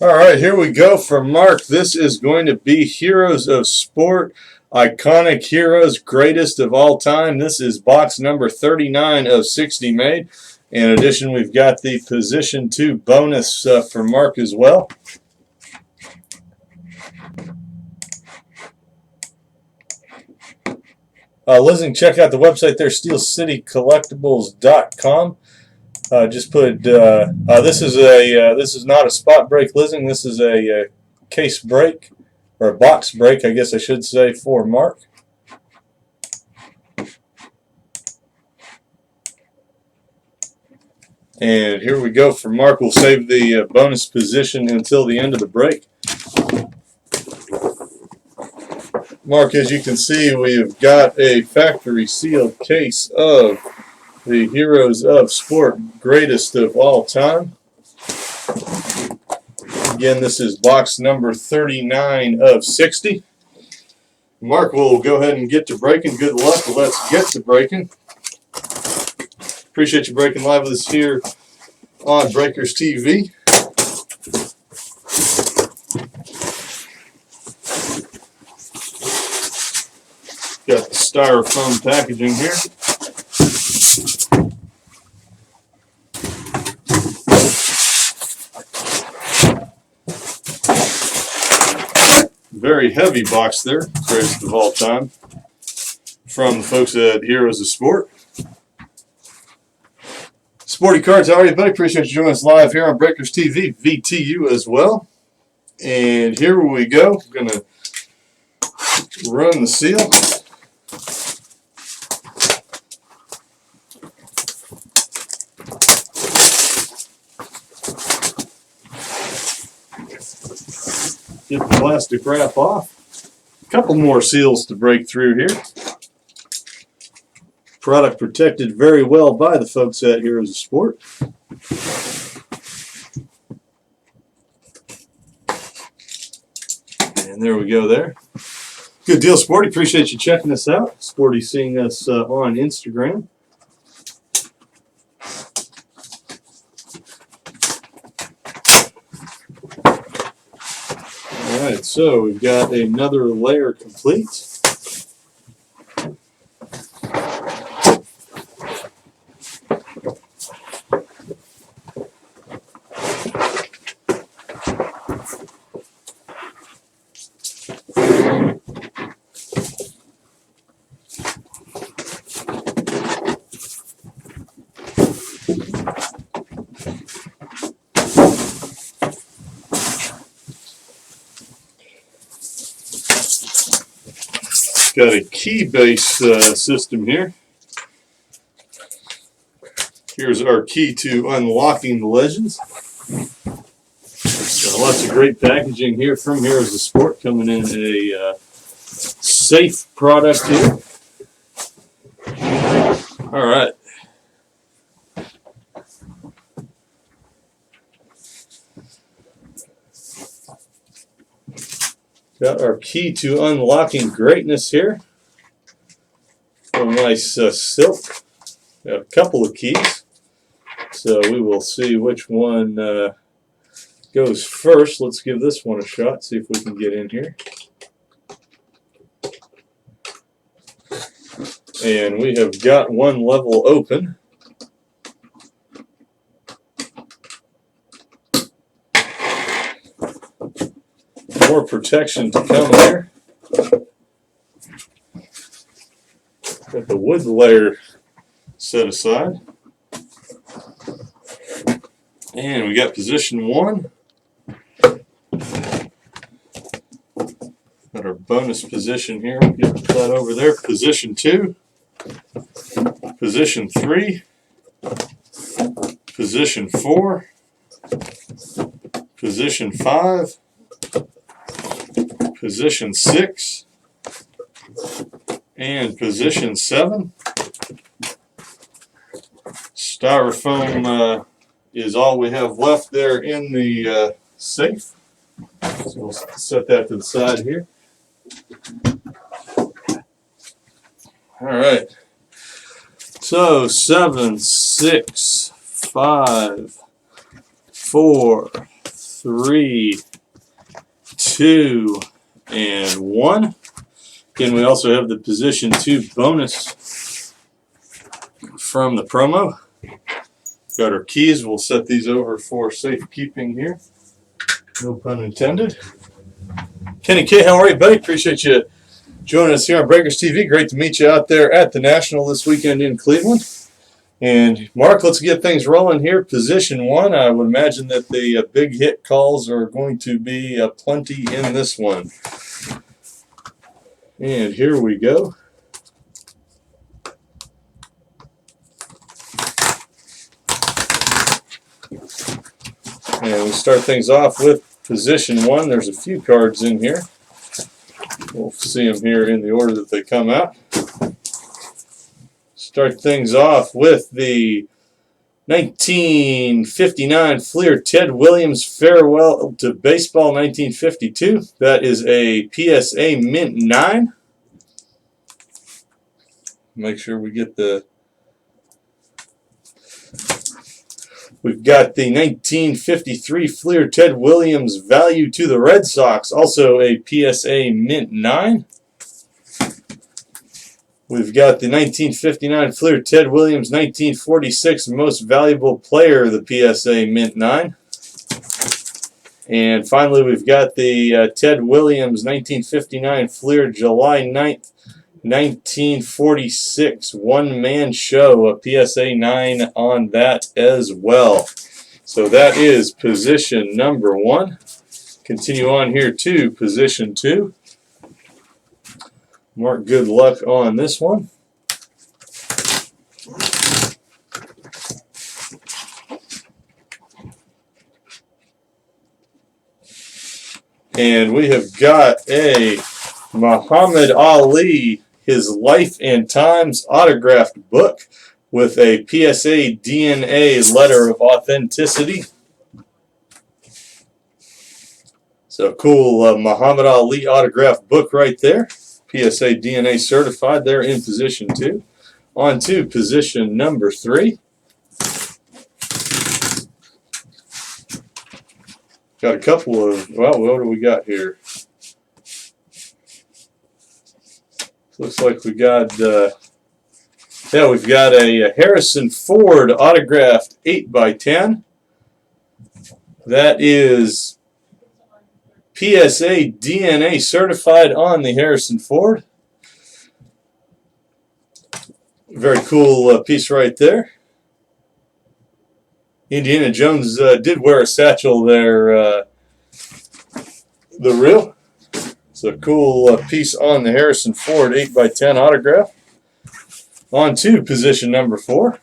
Alright, here we go for Mark. This is going to be Heroes of Sport, Iconic Heroes, Greatest of All Time. This is box number 39 of 60 made. In addition, we've got the Position 2 bonus for Mark as well. Listening, check out the website there, SteelCityCollectibles.com. Just put this is not a spot break listing. This is a case break, or a box break, I guess I should say, for Mark. And here we go for Mark. We'll save the bonus position until the end of the break. Mark, as you can see, we've got a factory sealed case of the Heroes of Sport, Greatest of All Time. Again, this is box number 39 of 60. Mark, we'll go ahead and get to breaking. Good luck. Let's get to breaking. Appreciate you breaking live with us here on Breakers TV. Got the styrofoam packaging here. Very heavy box there, greatest of all time, from the folks at Heroes of Sport. Sporty Cards, how are you, buddy? Appreciate you joining us live here on Breakers TV, VTU as well. And here we go. I'm going to run the seal. Get the plastic wrap off. A couple more seals to break through here. Product protected very well by the folks at Heroes of Sport. And there we go there. Good deal, Sporty. Appreciate you checking us out. Sporty seeing us on Instagram. Alright, so we've got another layer complete. Got a key-based system here. Here's our key to unlocking the legends. Got lots of great packaging here from Heroes of Sport, coming in a safe product here. All right. Got our key to unlocking greatness here. A nice silk. Got a couple of keys. So we will see which one goes first. Let's give this one a shot, see if we can get in here. And we have got one level open. More protection to come here. Got the wood layer set aside. And we got position 1. Got our bonus position here. We'll get that over there. Position 2. Position 3. Position 4. Position 5. Position 6 and position 7. Styrofoam is all we have left there in the safe. So we'll set that to the side here. All right. So 7, 6, 5, 4, 3, 2, and 1. Again, we also have the position 2 bonus from the promo. Got our keys. We'll set these over for safekeeping here. No pun intended. Kenny K, how are you, buddy? Appreciate you joining us here on Breakers TV. Great to meet you out there at the National this weekend in Cleveland. And Mark, let's get things rolling here. Position 1. I would imagine that the big hit calls are going to be plenty in this one. And here we go. And we start things off with position 1. There's a few cards in here. We'll see them here in the order that they come out. Start things off with the 1959 Fleer Ted Williams Farewell to Baseball 1952. That is a PSA Mint 9. Make sure we get the... We've got the 1953 Fleer Ted Williams Value to the Red Sox, also a PSA Mint 9. We've got the 1959 Fleer Ted Williams 1946 Most Valuable Player, the PSA Mint 9. And finally, we've got the Ted Williams 1959 Fleer July 9th, 1946 one-man show, a PSA 9 on that as well. So that is position number 1. Continue on here to position 2. Mark, good luck on this one. And we have got a Muhammad Ali, His Life and Times autographed book with a PSA DNA letter of authenticity. So cool Muhammad Ali autographed book right there. PSA DNA certified there in position 2. On to position number 3. Got a couple of, well, what do we got here? Looks like we got, yeah, we've got a Harrison Ford autographed 8x10. That is PSA DNA certified on the Harrison Ford. Very cool piece right there. Indiana Jones did wear a satchel there, the real. It's a cool piece on the Harrison Ford 8x10 autograph. On to position number 4.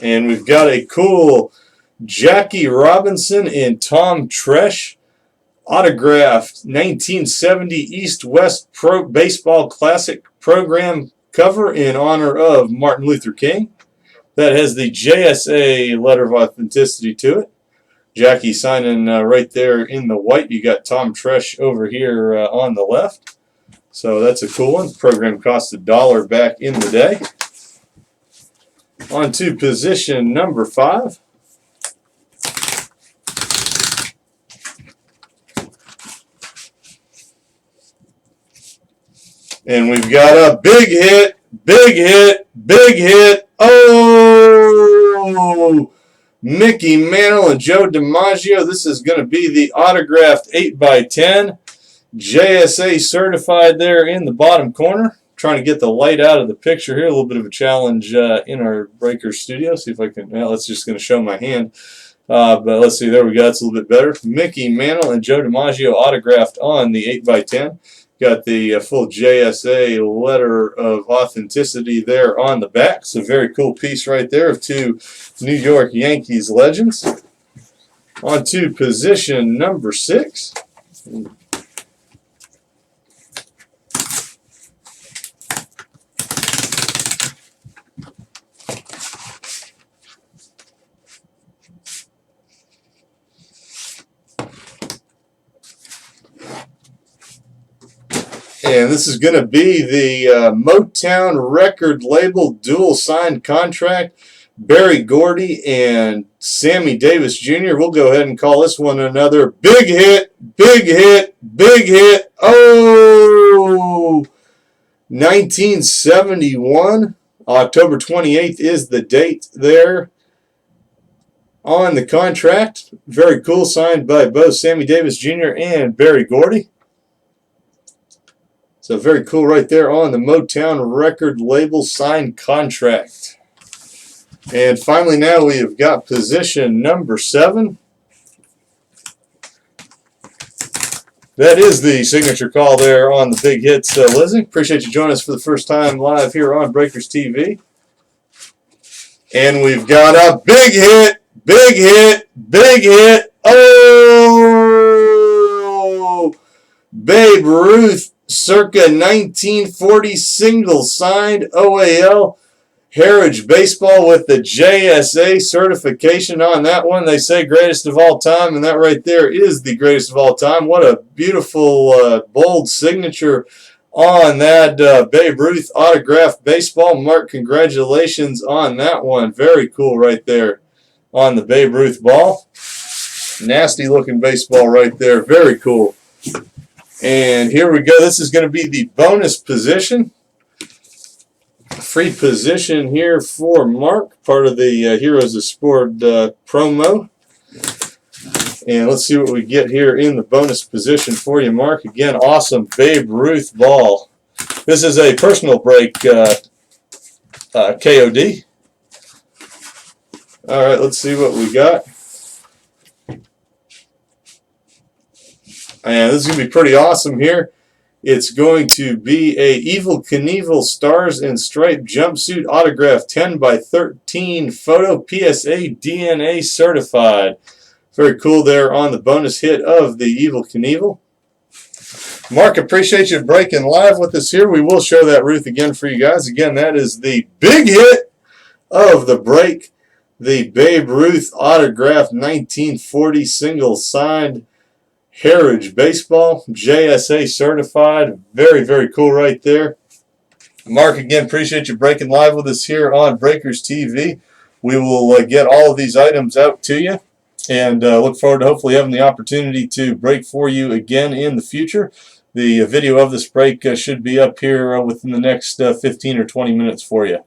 And we've got a cool Jackie Robinson and Tom Tresh autographed 1970 East-West Pro Baseball Classic Program cover in honor of Martin Luther King. That has the JSA letter of authenticity to it. Jackie signing right there in the white. You got Tom Tresh over here on the left. So that's a cool one. The program cost $1 back in the day. On to position number 5. And we've got a big hit, big hit, big hit. Oh! Mickey Mantle and Joe DiMaggio. This is going to be the autographed 8x10. JSA certified there in the bottom corner. Trying to get the light out of the picture here. A little bit of a challenge in our breaker studio. See if I can, well, it's just going to show my hand. But let's see, there we go. That's a little bit better. Mickey Mantle and Joe DiMaggio autographed on the 8x10. Got the full JSA letter of authenticity there on the back. So very cool piece right there of 2 New York Yankees legends. On to position number 6. And this is going to be the Motown record label dual signed contract. Berry Gordy and Sammy Davis Jr. We'll go ahead and call this one another big hit, big hit, big hit. Oh, 1971. October 28th is the date there on the contract. Very cool, signed by both Sammy Davis Jr. and Berry Gordy. So very cool right there on the Motown record label signed contract. And finally now we have got position number 7. That is the signature call there on the big hits, Lizzie. Appreciate you joining us for the first time live here on Breakers TV. And we've got a big hit, big hit, big hit. Oh! Babe Ruth, circa 1940, single signed OAL. Heritage Baseball with the JSA certification on that one. They say greatest of all time, and that right there is the greatest of all time. What a beautiful, bold signature on that Babe Ruth autographed baseball. Mark, congratulations on that one. Very cool right there on the Babe Ruth ball. Nasty looking baseball right there. Very cool. And here we go. This is going to be the bonus position. Free position here for Mark, part of the Heroes of Sport promo. And let's see what we get here in the bonus position for you, Mark. Again, awesome Babe Ruth ball. This is a personal break KOD. All right, let's see what we got. And this is going to be pretty awesome here. It's going to be a Evel Knievel Stars and Stripe jumpsuit autograph 10x13 photo PSA DNA certified. Very cool there on the bonus hit of the Evel Knievel. Mark, appreciate you breaking live with us here. We will show that Ruth again for you guys. Again, that is the big hit of the break. The Babe Ruth autograph 1940 single signed Heritage Baseball, JSA certified. Very, very cool right there. Mark, again, appreciate you breaking live with us here on Breakers TV. We will get all of these items out to you and look forward to hopefully having the opportunity to break for you again in the future. The video of this break should be up here within the next 15 or 20 minutes for you.